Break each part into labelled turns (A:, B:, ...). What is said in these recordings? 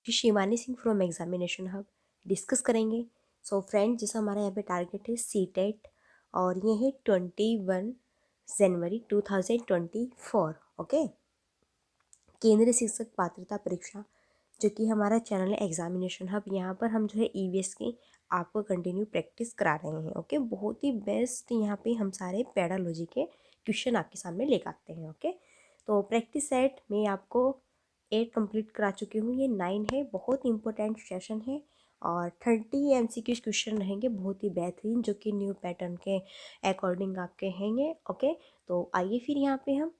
A: Shivani Singh from examination hub discuss करेंगे। So friend, जैसा हमारा यहाँ पे टारगेट है सीटेट और ये है 21 जनवरी 2024। ओके, केंद्रीय शिक्षक पात्रता परीक्षा, जो कि हमारा चैनल है एग्जामिनेशन हब। यहाँ पर हम जो है ईवीएस की आपको कंटिन्यू प्रैक्टिस करा रहे हैं। ओके, बहुत ही बेस्ट यहाँ पे हम सारे पैडालॉजी के क्वेश्चन आपके सामने लेकर आते हैं। ओके, तो प्रैक्टिस सेट में आपको 8 कंप्लीट करा चुकी हूँ, ये 9 है। बहुत इंपॉर्टेंट सेशन है और 30 एमसीक्यूज क्वेश्चन रहेंगे, बहुत ही बेहतरीन, जो कि न्यू पैटर्न के अकॉर्डिंग आपके हैंगे। ओके, तो आइए फिर यहाँ पे हम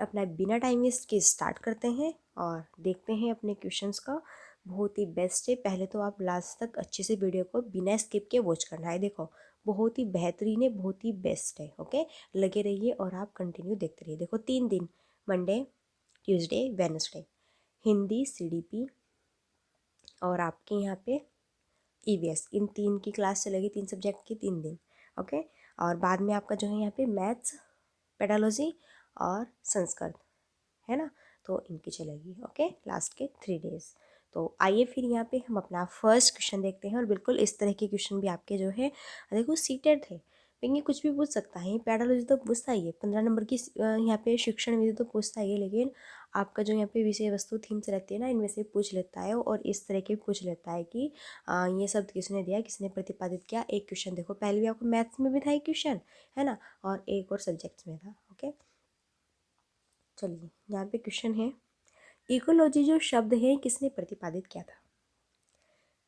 A: अपना बिना टाइम वेस्ट के स्टार्ट करते हैं और देखते हैं अपने क्वेश्चंस का। बहुत ही बेस्ट है। पहले तो आप लास्ट तक अच्छे से वीडियो को बिना स्किप के वॉच करना है। देखो, बहुत ही बेहतरीन है, बहुत ही बेस्ट है। ओके, लगे रहिए और आप कंटिन्यू देखते रहिए। देखो, 3 दिन, Monday, Tuesday, Wednesday, Hindi, CDP और आपके यहाँ पे ईवीएस, इन 3 की क्लास चलेगी, 3 सब्जेक्ट की 3 दिन। ओके, और बाद में आपका जो है यहाँ पे मैथ्स, पेडालॉजी और संस्कृत है ना, तो इनकी चलेगी। ओके, लास्ट के 3 डेज। तो आइए फिर यहाँ पे हम अपना फर्स्ट क्वेश्चन देखते हैं। और बिल्कुल इस तरह के क्वेश्चन भी आपके जो है, देखो सीटेड थे, ये कुछ भी पूछ सकता है। ये पैडालॉजी तो पूछता ही है, 15 नंबर की यहाँ पे शिक्षण विधि तो पूछता ही है, लेकिन आपका जो यहाँ पे विषय वस्तु थीम्स रहती है ना, इनमें से पूछ लेता है। और इस तरह के पूछ लेता है कि ये शब्द किसने दिया, किसने प्रतिपादित किया। एक क्वेश्चन देखो, पहले भी आपको मैथ्स में भी था एक क्वेश्चन, है ना, और एक और सब्जेक्ट्स में था। ओके, चलिए यहाँ पे क्वेश्चन है, इकोलॉजी जो शब्द है किसने प्रतिपादित किया था।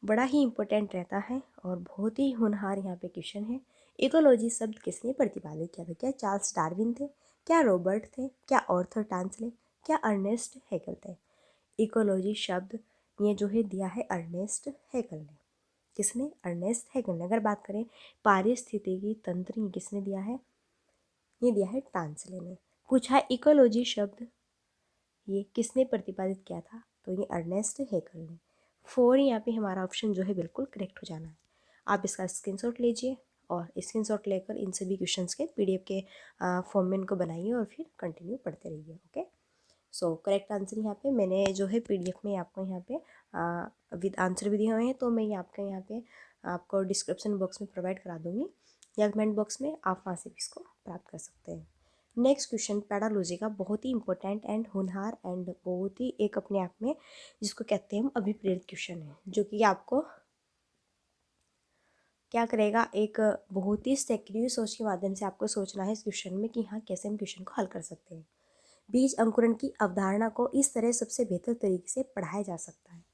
A: बड़ा ही इंपॉर्टेंट रहता है और बहुत ही होनहार यहाँ पे क्वेश्चन है। इकोलॉजी शब्द किसने प्रतिपादित किया था। क्या चार्ल्स डार्विन थे, क्या रॉबर्ट थे, क्या ऑर्थर टांसले, क्या अर्नेस्ट हैकेल थे। इकोलॉजी शब्द ये जो है दिया है अर्नेस्ट हैकेल ने। किसने, अर्नेस्ट हैकेल ने। अगर बात करें पारिस्थितिकी तंत्र, ये किसने दिया है, ये दिया है टांसले ने। पूछा है इकोलॉजी शब्द ये किसने प्रतिपादित किया था, तो ये अर्नेस्ट हैकेल ने। 4 यहाँ पे हमारा ऑप्शन जो है बिल्कुल करेक्ट हो जाना है। आप इसका स्क्रीनशॉट लीजिए और स्क्रीनशॉट लेकर इन सभी क्वेश्चंस के पीडीएफ के फॉर्म में इनको बनाइए और फिर कंटिन्यू पढ़ते रहिए। ओके, सो करेक्ट आंसर यहाँ पे मैंने जो है पीडीएफ में आपको यहाँ पे विद आंसर भी दिए हुए हैं, तो मैं ये आपके यहाँ पे आपको डिस्क्रिप्शन बॉक्स में प्रोवाइड करा दूँगी या कमेंट बॉक्स में, आप वहाँ से भी इसको प्राप्त कर सकते हैं। नेक्स्ट क्वेश्चन पैडालॉजी का बहुत ही इंपॉर्टेंट एंड होनहार एंड बहुत ही एक अपने आप में जिसको कहते हैं हम अभिप्रेत क्वेश्चन है, जो कि आपको क्या करेगा, एक बहुत ही सक्रिय सोच के माध्यम से आपको सोचना है इस क्वेश्चन में कि हाँ कैसे हम क्वेश्चन को हल कर सकते हैं। बीज अंकुरण की अवधारणा को इस तरह सबसे बेहतर तरीके से पढ़ाया जा सकता है।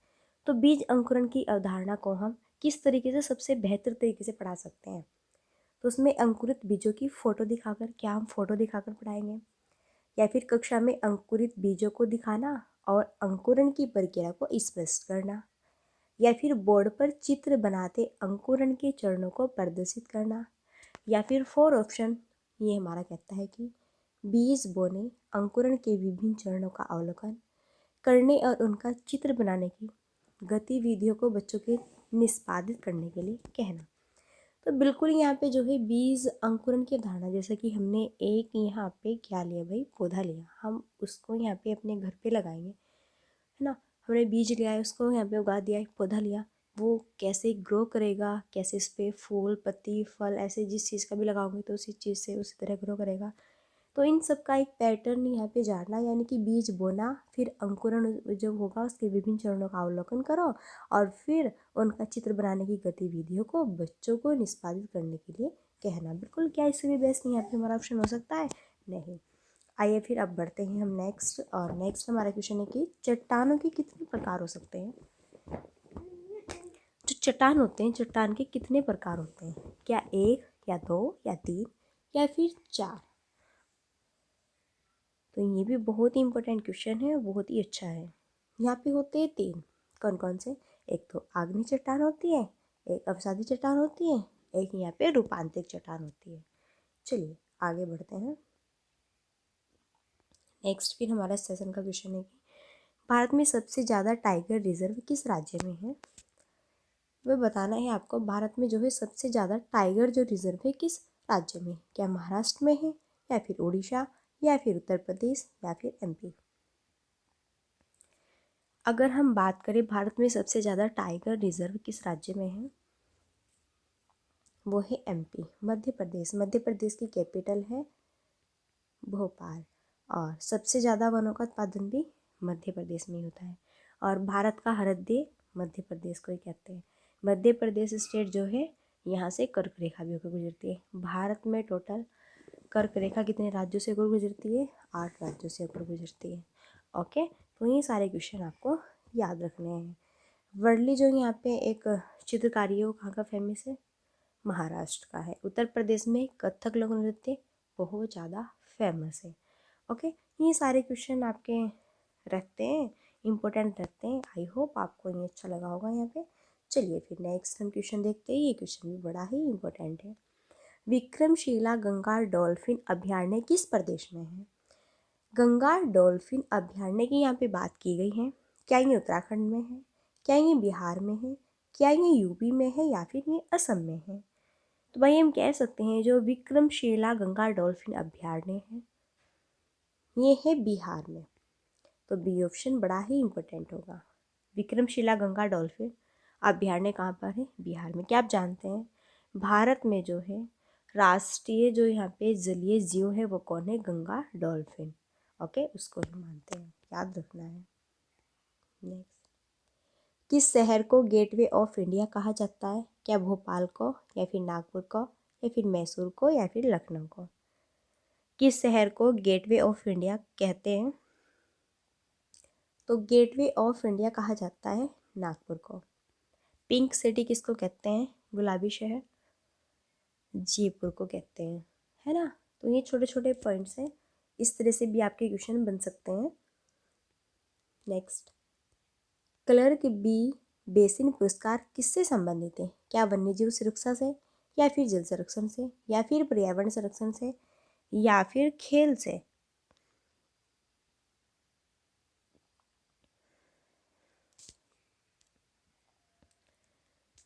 A: तो बीज अंकुरण की अवधारणा को हम किस तरीके से सबसे बेहतर तरीके से पढ़ा सकते हैं, तो उसमें अंकुरित बीजों की फोटो दिखाकर, क्या हम फोटो दिखाकर पढ़ाएंगे, या फिर कक्षा में अंकुरित बीजों को दिखाना और अंकुरण की प्रक्रिया को स्पष्ट करना, या फिर बोर्ड पर चित्र बनाते अंकुरण के चरणों को प्रदर्शित करना, या फिर 4 ऑप्शन ये हमारा कहता है कि बीज बोने, अंकुरण के विभिन्न चरणों का अवलोकन करने और उनका चित्र बनाने की गतिविधियों को बच्चों के निष्पादित करने के लिए कहना। तो बिल्कुल यहाँ पे जो है बीज अंकुरण की अवधारणा, जैसे कि हमने एक यहाँ पे क्या लिया भाई, पौधा लिया, हम उसको यहाँ पे अपने घर पे लगाएंगे, है ना। हमने बीज लिया है, उसको यहाँ पे उगा दिया, एक पौधा लिया, वो कैसे ग्रो करेगा, कैसे इस पर फूल पत्ती फल ऐसे जिस चीज़ का भी लगाओगे तो उसी चीज़ से उसी तरह ग्रो करेगा। तो इन सब का एक पैटर्न यहाँ पे जानना, यानी कि बीज बोना, फिर अंकुरण जो होगा उसके विभिन्न चरणों का अवलोकन करो और फिर उनका चित्र बनाने की गतिविधियों को बच्चों को निष्पादित करने के लिए कहना। बिल्कुल, क्या इससे भी बेस्ट यहाँ पे हमारा ऑप्शन हो सकता है, नहीं। आइए फिर अब बढ़ते हैं हम नेक्स्ट, और नेक्स्ट हमारा क्वेश्चन है कि चट्टानों के कितने प्रकार हो सकते हैं। जो चट्टान होते हैं, चट्टान के कितने प्रकार होते हैं, क्या 1 या 2 या 3 या फिर 4। तो ये भी बहुत ही इंपॉर्टेंट क्वेश्चन है, बहुत ही अच्छा है। यहाँ पे होते हैं 3, कौन कौन से, एक तो आग्नेय चट्टान होती है, एक अवसादी चट्टान होती है, एक यहाँ पे रूपांतरित चट्टान होती है। चलिए आगे बढ़ते हैं। नेक्स्ट फिर हमारा सेशन का क्वेश्चन है कि भारत में सबसे ज़्यादा टाइगर रिजर्व किस राज्य में है। वह बताना है आपको, भारत में जो है सबसे ज़्यादा टाइगर जो रिजर्व है किस राज्य में, क्या महाराष्ट्र में है, या फिर उड़ीसा, या फिर उत्तर प्रदेश, या फिर एमपी। अगर हम बात करें भारत में सबसे ज़्यादा टाइगर रिजर्व किस राज्य में है, वो है एमपी, मध्य प्रदेश। मध्य प्रदेश की कैपिटल है भोपाल। और सबसे ज़्यादा वनों का उत्पादन भी मध्य प्रदेश में ही होता है। और भारत का हृदय मध्य प्रदेश को ही कहते हैं। मध्य प्रदेश स्टेट जो है, यहाँ से कर्क रेखा भी होकर गुजरती है। भारत में टोटल कर्क रेखा कितने राज्यों से होकर गुजरती है? 8 राज्यों से होकर गुजरती है। ओके, तो ये सारे क्वेश्चन आपको याद रखने हैं। वर्ली जो यहाँ पे एक चित्रकारी है वो कहाँ का फेमस है? महाराष्ट्र का है। उत्तर प्रदेश में कथक लोक नृत्य बहुत ज़्यादा फेमस है। ओके, ये सारे क्वेश्चन आपके रखते हैं, इम्पोर्टेंट रखते हैं। आई होप आपको ये अच्छा लगा होगा यहाँ पे। चलिए फिर नेक्स्ट हम क्वेश्चन देखते हैं। ये क्वेश्चन भी बड़ा ही इम्पोर्टेंट है। विक्रमशिला गंगा डॉल्फिन अभयारण्य किस प्रदेश में है? गंगा डॉल्फिन अभयारण्य की यहाँ पे बात की गई है। क्या ये उत्तराखंड में है? क्या ये बिहार में है? क्या ये यूपी में है या फिर ये असम में है? तो भाई हम कह सकते हैं जो विक्रमशिला गंगा डॉल्फिन अभयारण्य है ये है बिहार में। तो बी ऑप्शन बड़ा ही इम्पोर्टेंट होगा। विक्रमशिला गंगा डॉल्फिन अभयारण्य कहाँ पर है? बिहार में। क्या आप जानते हैं भारत में जो है राष्ट्रीय जो यहाँ पे जलीय जीव है वो कौन है? गंगा डॉल्फिन। ओके, उसको ही मानते हैं, याद रखना है। नेक्स्ट, किस शहर को गेटवे ऑफ इंडिया कहा जाता है? क्या भोपाल को या फिर नागपुर को या फिर मैसूर को या फिर लखनऊ को? किस शहर को गेटवे ऑफ इंडिया कहते हैं? तो गेटवे ऑफ इंडिया कहा जाता है नागपुर को। पिंक सिटी किसको कहते हैं? गुलाबी शहर जयपुर को कहते हैं, है ना। तो ये छोटे छोटे पॉइंट्स हैं, इस तरह से भी आपके क्वेश्चन बन सकते हैं। नेक्स्ट, क्लर्क बी बेसिन पुरस्कार किससे संबंधित है? क्या वन्यजीव सुरक्षा से या फिर जल संरक्षण से या फिर पर्यावरण संरक्षण से या फिर खेल से?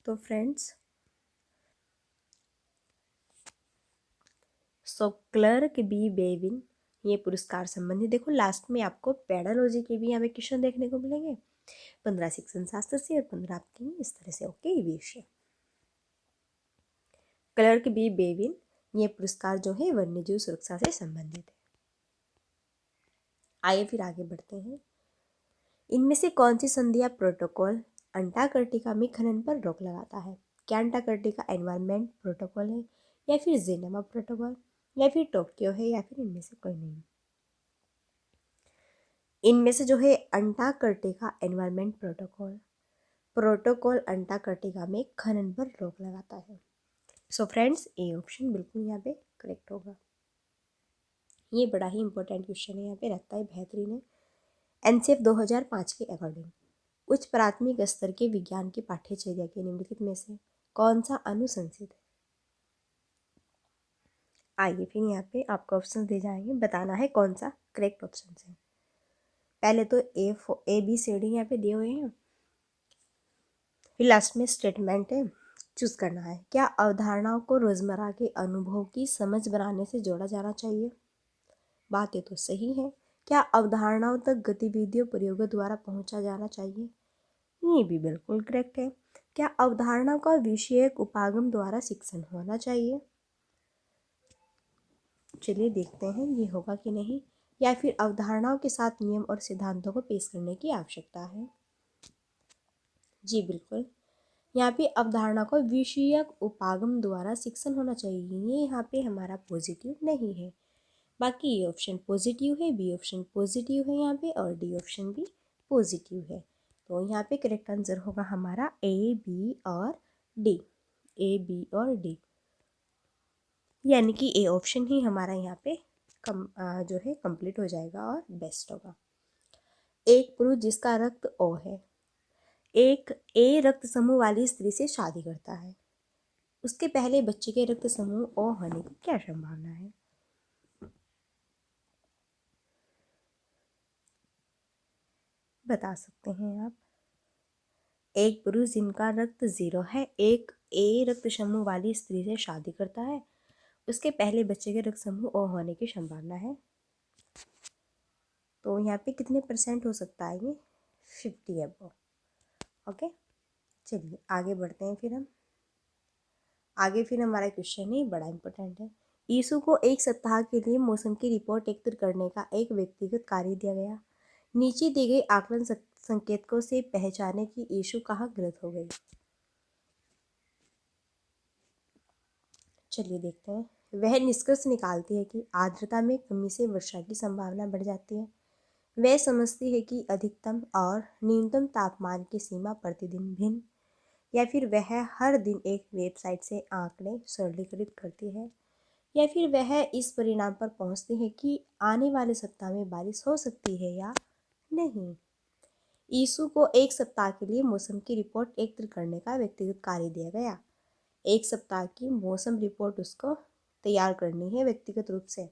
A: तो फ्रेंड्स, सो क्लर्क बी बेविन ये पुरस्कार संबंधी, देखो लास्ट में आपको पेडालॉजी के भी यहाँ पे क्वेश्चन देखने को मिलेंगे। 15 शिक्षण शास्त्र से और 15 आपकी इस तरह से। ओके, ये विषय क्लर्क बी बेविन ये पुरस्कार जो है वन्यजीव सुरक्षा से संबंधित है। आइए फिर आगे बढ़ते हैं। इनमें से कौन सी संधि या प्रोटोकॉल अंटार्कटिका में खनन पर रोक लगाता है? क्या अंटार्कटिका एनवायरनमेंट प्रोटोकॉल है या फिर जेनेवा प्रोटोकॉल या फिर टोक्यो है या फिर इनमें से कोई नहीं? इनमें से जो है अंटार्कटिका एनवायरनमेंट प्रोटोकॉल अंटार्कटिका में खनन पर रोक लगाता है। सो फ्रेंड्स, ए ऑप्शन बिल्कुल यहाँ पे करेक्ट होगा। ये बड़ा ही इंपॉर्टेंट क्वेश्चन है, यहाँ पे रहता है, बेहतरीन है। एनसीएफ 2005 के अकॉर्डिंग उच्च प्राथमिक स्तर के विज्ञान की पाठ्यचर्या के निम्नलिखित में से कौन सा अनुशंसित है? आइए फिर यहाँ पे आपको ऑप्शन दे जाएंगे, बताना है कौन सा करेक्ट ऑप्शन है। पहले तो ए बी सी डी यहाँ पे दिए हुए हैं, फिर लास्ट में स्टेटमेंट है, चूज करना है। क्या अवधारणाओं को रोजमर्रा के अनुभव की समझ बनाने से जोड़ा जाना चाहिए? बातें तो सही है। क्या अवधारणाओं तक गतिविधियों प्रयोगों द्वारा पहुंचा जाना चाहिए? ये भी बिल्कुल करेक्ट है। क्या अवधारणा का विषयक उपागम द्वारा शिक्षण होना चाहिए? चलिए देखते हैं ये होगा कि नहीं। या फिर अवधारणाओं के साथ नियम और सिद्धांतों को पेश करने की आवश्यकता है? जी बिल्कुल, यहाँ पे अवधारणा को विषयक उपागम द्वारा शिक्षण होना चाहिए, ये यहाँ पे हमारा पॉजिटिव नहीं है। बाकी ए ऑप्शन पॉजिटिव है, बी ऑप्शन पॉजिटिव है यहाँ पे, और डी ऑप्शन भी पॉजिटिव है। तो यहाँ पे करेक्ट आंसर होगा हमारा ए बी और डी। ए बी और डी, यानी कि ए ऑप्शन ही हमारा यहाँ पे जो है कंप्लीट हो जाएगा और बेस्ट होगा। एक पुरुष जिसका रक्त ओ है एक ए रक्त समूह वाली स्त्री से शादी करता है, उसके पहले बच्चे के रक्त समूह ओ होने की क्या संभावना है? बता सकते हैं आप। एक पुरुष जिनका रक्त 0 है एक ए रक्त समूह वाली स्त्री से शादी करता है, उसके पहले बच्चे के रक्त समूह ओ होने की संभावना है। तो यहाँ पे कितने % हो सकता है? ये 50 अबव। ओके, चलिए आगे बढ़ते हैं। फिर हमारा क्वेश्चन ही बड़ा इंपॉर्टेंट है। यीशु को एक सप्ताह के लिए मौसम की रिपोर्ट एकत्र करने का एक व्यक्तिगत कार्य दिया गया। नीचे दिए गए आकलन संकेतकों से पहचाने कि यीशु कहाँ गलत हो गई। चलिए देखते हैं। वह निष्कर्ष निकालती है कि आर्द्रता में कमी से वर्षा की संभावना बढ़ जाती है। वह समझती है कि अधिकतम और न्यूनतम तापमान की सीमा प्रतिदिन भिन्न, या फिर वह हर दिन एक वेबसाइट से आंकड़े सरलीकृत करती है, या फिर वह इस परिणाम पर पहुंचती है कि आने वाले सप्ताह में बारिश हो सकती है या नहीं। यीशु को एक सप्ताह के लिए मौसम की रिपोर्ट एकत्र करने का व्यक्तिगत कार्य दिया गया। एक सप्ताह की मौसम रिपोर्ट उसको तैयार करनी है व्यक्तिगत रूप से।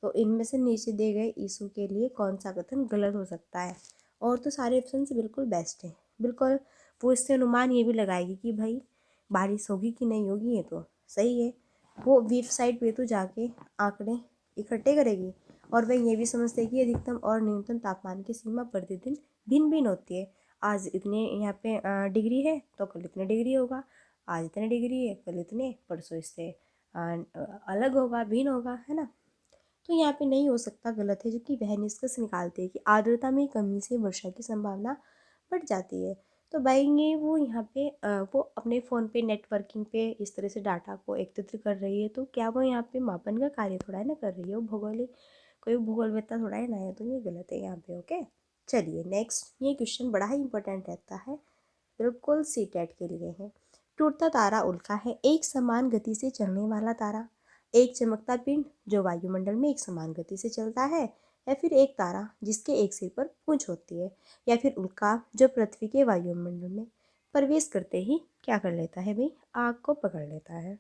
A: तो इनमें से नीचे दिए गए यीशु के लिए कौन सा कथन गलत हो सकता है? और तो सारे ऑप्शन बिल्कुल बेस्ट हैं। बिल्कुल वो इससे अनुमान ये भी लगाएगी कि भाई बारिश होगी कि नहीं होगी, ये तो सही है। वो वेबसाइट पे तो जाके आंकड़े इकट्ठे करेगी, और वह ये भी समझते हैं कि अधिकतम और न्यूनतम तापमान की सीमा प्रतिदिन भिन्न भिन्न होती है। आज इतने यहाँ पे डिग्री है तो कल इतने डिग्री होगा, आज इतने डिग्री है कल इतने, परसों इससे अलग होगा, भिन्न होगा, है ना। तो यहाँ पे नहीं हो सकता, गलत है। जबकि वह निष्कर्ष निकालते हैं कि आर्द्रता में कमी से वर्षा की संभावना बढ़ जाती है। तो भाई ये वो यहाँ पे वो अपने फ़ोन पे नेटवर्किंग पे इस तरह से डाटा को एकत्रित कर रही है, तो क्या वो यहाँ पे मापन का कार्य थोड़ा है ना कर रही है, वो भौगोलिक कोई भूगोलवेत्ता थोड़ा है ना है। तो ये गलत है यहाँ पे। ओके, चलिए नेक्स्ट। ये क्वेश्चन बड़ा ही इंपॉर्टेंट रहता है, बिल्कुल सीटेट के लिए है। टूटता तारा उल्का है, एक समान गति से चलने वाला तारा, एक चमकता पिंड जो वायुमंडल में एक समान गति से चलता है, या फिर एक तारा जिसके एक सिर पर पूंछ होती है, या फिर उल्का जो पृथ्वी के वायुमंडल में प्रवेश करते ही क्या कर लेता है भाई, आग को पकड़ लेता है।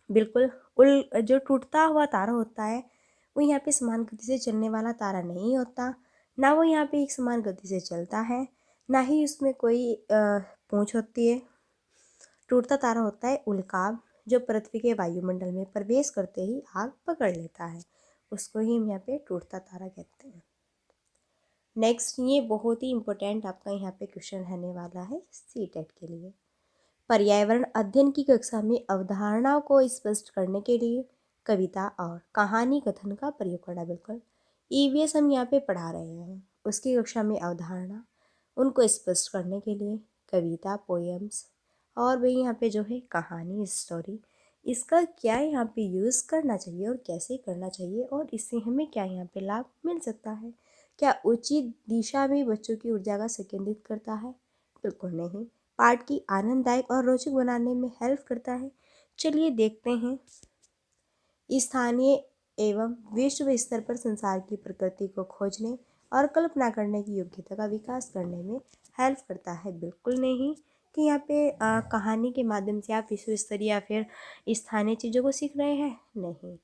A: बिल्कुल जो टूटता हुआ तारा होता है वो यहाँ पे समान गति से चलने वाला तारा नहीं होता, ना वो यहाँ पे एक समान गति से चलता है, ना ही उसमें कोई पूंछ होती है। टूटता तारा होता है उल्काब जो पृथ्वी के वायुमंडल में प्रवेश करते ही आग पकड़ लेता है, उसको ही हम यहाँ पे टूटता तारा कहते हैं। नेक्स्ट, ये बहुत ही इम्पोर्टेंट आपका यहाँ पे क्वेश्चन रहने वाला है सीटेट के लिए। पर्यावरण अध्ययन की कक्षा में अवधारणाओं को स्पष्ट करने के लिए कविता और कहानी कथन का प्रयोग करना। बिल्कुल ईवीएस हम यहाँ पे पढ़ा रहे हैं, उसकी कक्षा में अवधारणा उनको स्पष्ट करने के लिए कविता, पोएम्स, और भाई यहाँ पे जो है कहानी, स्टोरी, इसका क्या यहाँ पे यूज़ करना चाहिए और कैसे करना चाहिए, और इससे हमें क्या यहाँ पे लाभ मिल सकता है। क्या उचित दिशा में बच्चों की ऊर्जा का संकेंद्रित करता है? बिल्कुल नहीं। पाठ की आनंददायक और रोचक बनाने में हेल्प करता है। चलिए देखते हैं। स्थानीय एवं विश्व स्तर पर संसार की प्रकृति को खोजने और कल्पना करने की योग्यता का विकास करने में हेल्प करता है। बिल्कुल नहीं कि यहाँ पे कहानी के माध्यम से आप विश्व स्तरीय या फिर स्थानीय चीज़ों को सीख रहे हैं, नहीं।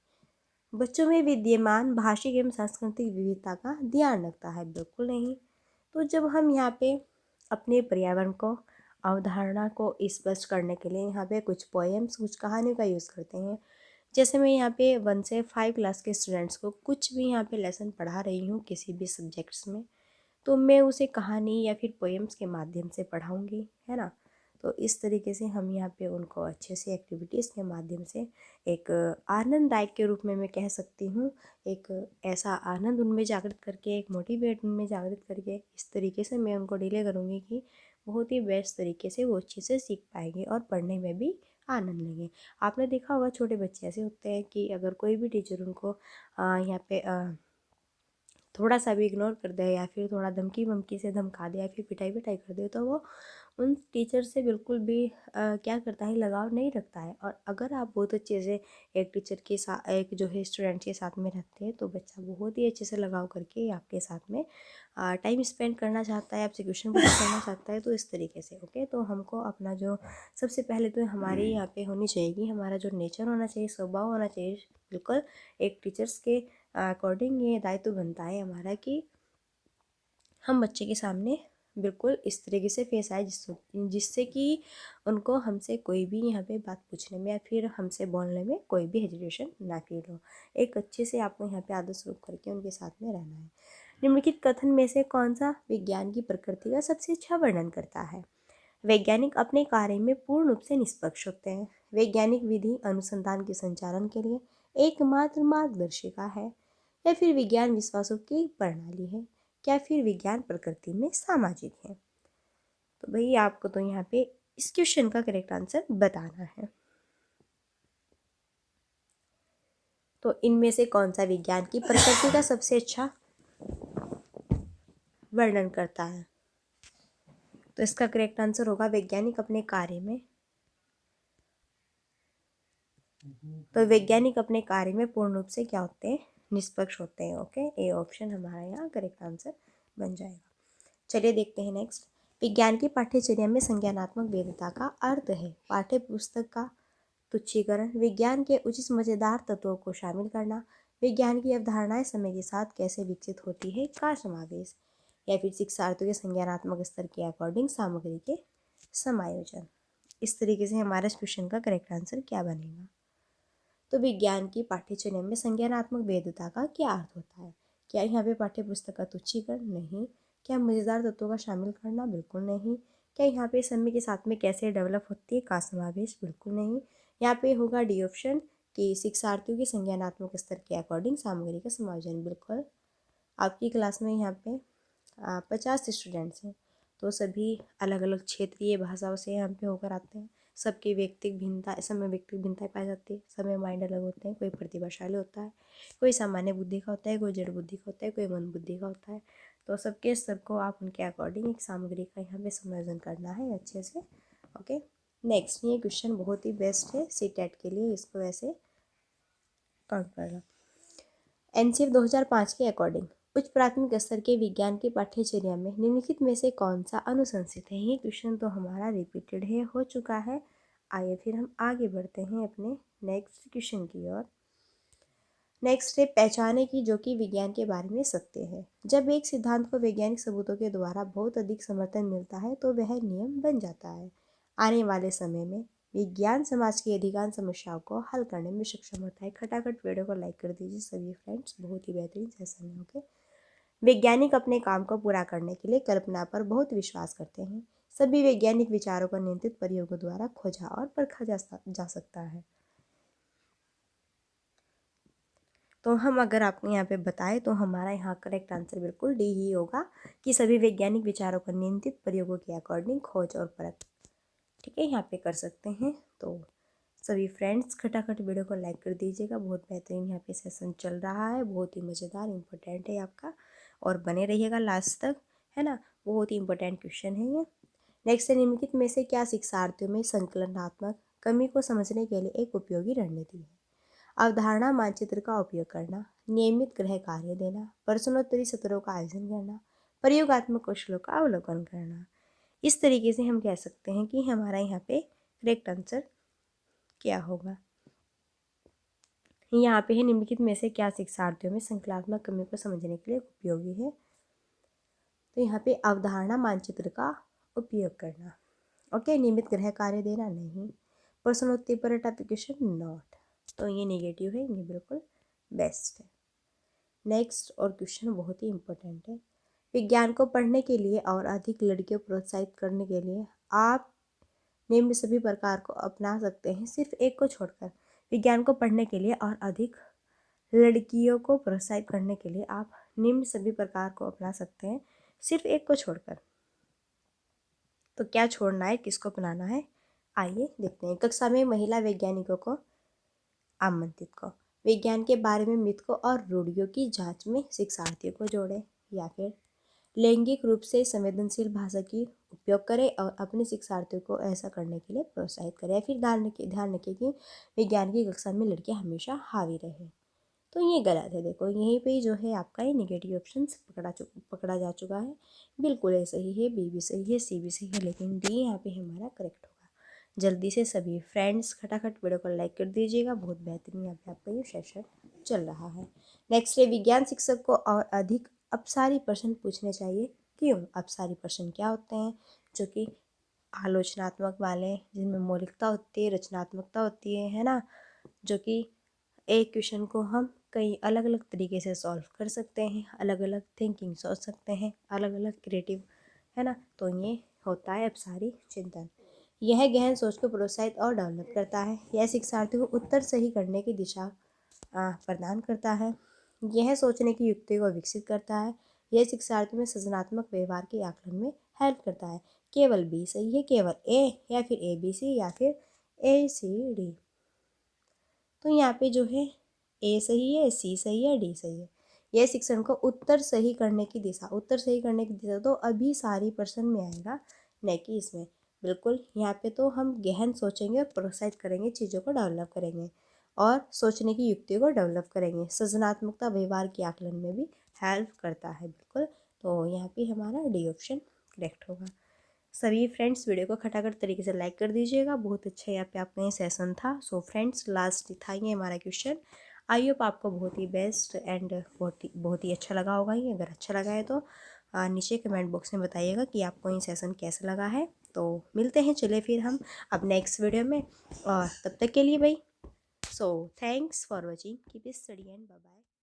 A: बच्चों में विद्यमान भाषिक एवं सांस्कृतिक विविधता का ध्यान रखता है, बिल्कुल नहीं। तो जब हम यहाँ पे अपने पर्यावरण को, अवधारणा को स्पष्ट करने के लिए यहाँ पे कुछ पोएम्स, कुछ कहानियों का यूज़ करते हैं। जैसे मैं यहाँ पे 1 से 5 क्लास के स्टूडेंट्स को कुछ भी यहाँ पे लेसन पढ़ा रही हूँ किसी भी सब्जेक्ट्स में, तो मैं उसे कहानी या फिर पोएम्स के माध्यम से पढ़ाऊँगी, है ना। तो इस तरीके से हम यहाँ पे उनको अच्छे से एक्टिविटीज़ के माध्यम से एक आनंददायक के रूप में मैं कह सकती हूँ, एक ऐसा आनंद उनमें जागृत करके, एक मोटिवेट उनमें जागृत करके इस तरीके से मैं उनको डीले करूँगी कि बहुत ही बेस्ट तरीके से वो चीज़ें सीख पाएंगे और पढ़ने में भी आनंद लेंगे। आपने देखा होगा छोटे बच्चे ऐसे होते हैं कि अगर कोई भी टीचर उनको यहाँ पे थोड़ा सा भी इग्नोर कर दे, या फिर थोड़ा धमकी वमकी से धमका दे, या फिर पिटाई पिटाई कर दे, तो वो उन टीचर से बिल्कुल भी क्या करता है, लगाव नहीं रखता है। और अगर आप बहुत अच्छे से एक टीचर के साथ, एक जो है स्टूडेंट के साथ में रहते हैं, तो बच्चा बहुत ही अच्छे से लगाव करके आपके साथ में टाइम स्पेंड करना चाहता है, आपसे क्वेश्चन पूछना करना चाहता है। तो इस तरीके से ओके, तो हमको अपना जो सबसे पहले तो हमारी यहाँ पे होनी चाहिए, हमारा जो नेचर होना चाहिए, स्वभाव होना चाहिए, बिल्कुल एक टीचर्स के अकॉर्डिंग ये दायित्व बनता है हमारा कि हम बच्चे के सामने बिल्कुल इस तरीके से फेस आए जिससे कि उनको हमसे कोई भी यहाँ पे बात पूछने में या फिर हमसे बोलने में कोई भी हेजिटेशन ना फील हो। एक अच्छे से आपको यहाँ पे आदत शुरू करके उनके साथ में रहना है। निम्नलिखित कथन में से कौन सा विज्ञान की प्रकृति का सबसे अच्छा वर्णन करता है? वैज्ञानिक अपने कार्य में पूर्ण रूप से निष्पक्ष होते हैं। वैज्ञानिक विधि अनुसंधान के संचालन के लिए एकमात्र मार्गदर्शिका है, या फिर विज्ञान विश्वासों की प्रणाली है, क्या फिर विज्ञान प्रकृति में सामाजिक है? तो भाई आपको तो यहाँ पे इस क्वेश्चन का करेक्ट आंसर बताना है। तो इनमें से कौन सा विज्ञान की प्रकृति का सबसे अच्छा वर्णन करता है? तो इसका करेक्ट आंसर होगा वैज्ञानिक अपने कार्य में पूर्ण रूप से क्या होते हैं? निष्पक्ष होते हैं। ओके, ए ऑप्शन हमारा यहाँ करेक्ट आंसर बन जाएगा। चलिए देखते हैं नेक्स्ट। विज्ञान की पाठ्यचर्या में संज्ञानात्मक वेदता का अर्थ है पाठ्य पुस्तक का तुच्छीकरण, विज्ञान के उचित मजेदार तत्वों को शामिल करना, विज्ञान की अवधारणाएं समय के साथ कैसे विकसित होती है का समावेश, या फिर शिक्षार्थियों के संज्ञानात्मक स्तर के अकॉर्डिंग सामग्री के समायोजन। इस तरीके से हमारे इस क्वेश्चन का करेक्ट आंसर क्या बनेगा? तो विज्ञान की पाठ्यचर्या में संज्ञानात्मक वेदता का क्या अर्थ होता है? क्या यहाँ पे पाठ्य पुस्तक का तुच्छीकरण? नहीं। क्या मजेदार तत्वों का शामिल करना? बिल्कुल नहीं। क्या यहाँ पे समय के साथ में कैसे डेवलप होती है का समावेश? बिल्कुल नहीं। यहाँ पे होगा डी ऑप्शन कि शिक्षार्थियों के संज्ञानात्मक स्तर के अकॉर्डिंग सामग्री का समायोजन। बिल्कुल। आपकी क्लास में यहाँ पे 50 स्टूडेंट्स हैं, तो सभी अलग अलग क्षेत्रीय भाषाओं से यहाँ पे होकर आते हैं। सबकी व्यक्तिगत भिन्नता समय व्यक्तिगत भिन्नताएं पाई जाती है। सबके माइंड अलग होते हैं। कोई प्रतिभाशाली होता है, कोई सामान्य बुद्धि का होता है, कोई जड़ बुद्धि का होता है, कोई मन बुद्धि का होता है। तो सबके स्तर को आप उनके अकॉर्डिंग एक सामग्री का यहाँ पे समायोजन करना है अच्छे से। ओके, नेक्स्ट ये क्वेश्चन बहुत ही बेस्ट है सीटेट के लिए, इसको वैसे काउंट करना। एनसीएफ 2005 के अकॉर्डिंग उच्च प्राथमिक स्तर के विज्ञान की पाठ्यचर्या में निम्नलिखित में से कौन सा अनुशंसित है? ये क्वेश्चन तो हमारा रिपीटेड है, हो चुका है। आइए फिर हम आगे बढ़ते हैं अपने नेक्स्ट क्वेश्चन की ओर। नेक्स्ट है पहचाने की जो कि विज्ञान के बारे में सत्य है। जब एक सिद्धांत को वैज्ञानिक सबूतों के द्वारा बहुत अधिक समर्थन मिलता है तो वह नियम बन जाता है। आने वाले समय में विज्ञान समाज की अधिकांश समस्याओं को हल करने में सक्षम होता है। खटाखट वीडियो को लाइक कर दीजिए सभी फ्रेंड्स, बहुत ही बेहतरीन सेशन है। ओके, वैज्ञानिक अपने काम को पूरा करने के लिए कल्पना पर बहुत विश्वास करते हैं। सभी वैज्ञानिक विचारों को नियंत्रित प्रयोगों द्वारा खोजा और परखा जा सकता है। तो हम अगर आपको यहाँ पे बताएं तो हमारा यहाँ करेक्ट आंसर बिल्कुल डी ही होगा कि सभी वैज्ञानिक विचारों को नियंत्रित प्रयोगों के अकॉर्डिंग खोज और परख, ठीक है, यहाँ पे कर सकते हैं। तो सभी फ्रेंड्स खटाखट वीडियो को लाइक कर दीजिएगा। बहुत बेहतरीन यहाँ पे सेशन चल रहा है, बहुत ही मज़ेदार इंपॉर्टेंट है आपका, और बने रहिएगा लास्ट तक, है ना। बहुत ही इंपॉर्टेंट क्वेश्चन है ये। नेक्स्ट है निम्नलिखित में से क्या शिक्षार्थियों में संकलनात्मक कमी को समझने के लिए एक उपयोगी रणनीति है? अवधारणा मानचित्र का उपयोग करना, नियमित गृह कार्य देना, प्रश्नोत्तरी सत्रों का आयोजन करना, प्रयोगात्मक कौशलों का अवलोकन करना। इस तरीके से हम कह सकते हैं कि हमारा यहाँ पे करेक्ट आंसर क्या होगा? यहाँ पे है निम्नलिखित में से क्या शिक्षार्थियों में संकलात्मक कमी को समझने के लिए उपयोगी है? तो यहाँ पे अवधारणा मानचित्र का उपयोग करना। ओके, नियमित गृह कार्य देना नहीं, प्रश्नोत्तरी पर एप्लीकेशन नॉट, तो ये नेगेटिव है, ये बिल्कुल बेस्ट है। नेक्स्ट और क्वेश्चन बहुत ही इंपॉर्टेंट है। विज्ञान को पढ़ने के लिए और अधिक लड़कियों को प्रोत्साहित करने के लिए आप निम्न सभी प्रकार को अपना सकते हैं, सिर्फ एक को छोड़कर। विज्ञान को पढ़ने के लिए और अधिक लड़कियों को प्रोत्साहित करने के लिए आप निम्न सभी प्रकार को अपना सकते हैं, सिर्फ एक को छोड़कर। तो क्या छोड़ना है, किसको अपनाना है, आइए देखते हैं। कक्षा में महिला वैज्ञानिकों को आमंत्रित को विज्ञान के बारे में मिथकों और रूढ़ियों की जांच में शिक्षार्थियों को जोड़ें, या फिर लैंगिक रूप से संवेदनशील भाषा की उपयोग करें और अपने शिक्षार्थियों को ऐसा करने के लिए प्रोत्साहित करें, या फिर ध्यान रखें कि विज्ञान की कक्षा में लड़कियां हमेशा हावी रहें। तो ये गलत है। देखो यहीं पे जो है आपका ये नेगेटिव ऑप्शन पकड़ा जा चुका है। बिल्कुल ये सही है, बी भी सही है, सी भी सही है, लेकिन डी यहाँ पे हमारा करेक्ट होगा। जल्दी से सभी फ्रेंड्स खटाखट वीडियो को लाइक कर दीजिएगा। बहुत बेहतरीन यहाँ पे आपका ये सेशन चल रहा है। नेक्स्ट है विज्ञान शिक्षक को और अधिक अपसारी प्रश्न पूछने चाहिए, क्यों? अपसारी प्रश्न क्या होते हैं? जो कि आलोचनात्मक वाले, जिनमें मौलिकता होती है, रचनात्मकता होती है ना, जो कि एक क्वेश्चन को हम कई अलग अलग तरीके से सॉल्व कर सकते हैं, अलग अलग थिंकिंग सोच सकते हैं, अलग अलग क्रिएटिव, है ना। तो ये होता है अपसारी चिंतन। यह गहन सोच को प्रोत्साहित और डेवलप करता है। यह शिक्षार्थी को उत्तर सही करने की दिशा प्रदान करता है। यह सोचने की युक्ति को विकसित करता है। यह शिक्षार्थी में सृजनात्मक व्यवहार के आकलन में हेल्प करता है। केवल बी सही है, केवल ए, या फिर ए बी सी, या फिर ए सी डी। तो यहाँ पे जो है ए सही है, सी सही है, डी सही है। यह शिक्षण को उत्तर सही करने की दिशा, उत्तर सही करने की दिशा तो अभी सारी पर्सन में आएगा, नहीं कि इसमें। बिल्कुल यहाँ पे तो हम गहन सोचेंगे और प्रोत्साहित करेंगे, चीज़ों को डेवलप करेंगे और सोचने की युक्ति को डेवलप करेंगे। सृजनात्मकता व्यवहार के आकलन में भी हेल्प करता है, बिल्कुल। तो यहाँ पे हमारा डी ऑप्शन करेक्ट होगा। सभी फ्रेंड्स वीडियो को खटाखट तरीके से लाइक कर दीजिएगा। बहुत अच्छा यहाँ पे आपका ये सेशन था। सो फ्रेंड्स, लास्ट था ये हमारा क्वेश्चन। आई होप आपको बहुत ही बेस्ट एंड बहुत ही अच्छा लगा होगा। ये अगर अच्छा लगा है तो नीचे कमेंट बॉक्स में बताइएगा कि आपको ये सेशन कैसा लगा है। तो मिलते हैं, चले फिर हम अब नेक्स्ट वीडियो में, और तब तक के लिए भाई, so thanks for watching, keep study and bye bye.